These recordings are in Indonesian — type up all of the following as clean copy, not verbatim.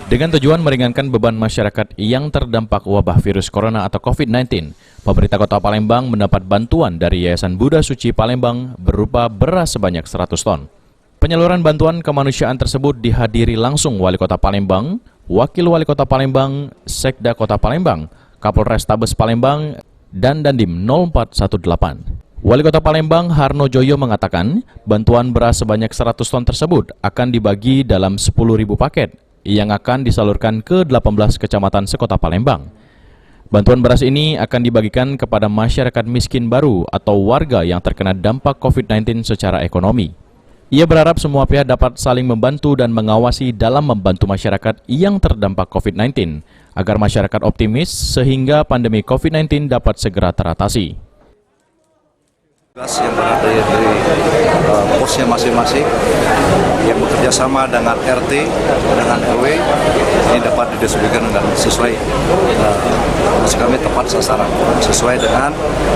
Dengan tujuan meringankan beban masyarakat yang terdampak wabah virus corona atau COVID-19, pemerintah Kota Palembang mendapat bantuan dari Yayasan Buddha Suci Palembang berupa beras sebanyak 100 ton. Penyaluran bantuan kemanusiaan tersebut dihadiri langsung Wali Kota Palembang, Wakil Wali Kota Palembang, Sekda Kota Palembang, Kapolrestabes Palembang, dan Dandim 0418. Wali Kota Palembang Harno Joyo mengatakan bantuan beras sebanyak 100 ton tersebut akan dibagi dalam 10.000 paket yang akan disalurkan ke 18 kecamatan sekota Palembang. Bantuan beras ini akan dibagikan kepada masyarakat miskin baru atau warga yang terkena dampak COVID-19 secara ekonomi. Ia berharap semua pihak dapat saling membantu dan mengawasi dalam membantu masyarakat yang terdampak COVID-19 agar masyarakat optimis sehingga pandemi COVID-19 dapat segera teratasi. Yang berada dari posnya masing-masing yang bekerja sama dengan RT, dengan RW, ini dapat didistribusikan dengan sesuai maksud kami tepat sasaran, sesuai dengan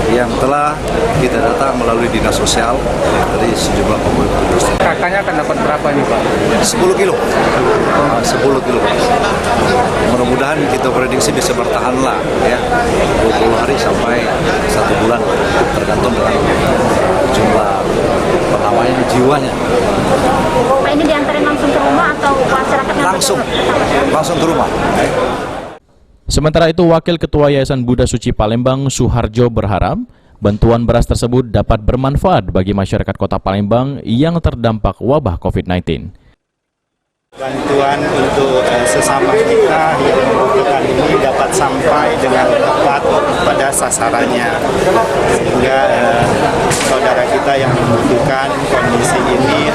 yang telah kita data melalui dinas sosial dari sejumlah pemerintah. Kakaknya akan dapat berapa nih Pak? 10 kilo. 10 kilo. Mudah-mudahan kita prediksi bisa bertahan lah ya 20 hari sampai 1 bulan tergantung dengan jumlah namanya jiwanya. Pak, ini diantarin langsung ke rumah atau masyarakatnya langsung ke rumah. Sementara itu, Wakil Ketua Yayasan Buddha Suci Palembang Suharjo berharap bantuan beras tersebut dapat bermanfaat bagi masyarakat Kota Palembang yang terdampak wabah COVID-19. Bantuan untuk sesama kita yang membutuhkan ini dapat sampai dengan tepat pada sasarannya, sehingga saudara kita yang membutuhkan kondisi ini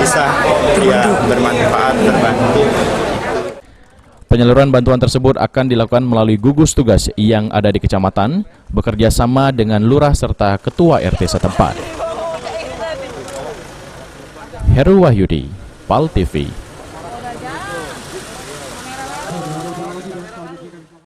bisa bermanfaat, terbantu. Penyaluran bantuan tersebut akan dilakukan melalui gugus tugas yang ada di kecamatan, bekerja sama dengan lurah serta ketua RT setempat. Heru Wahyudi, PAL TV.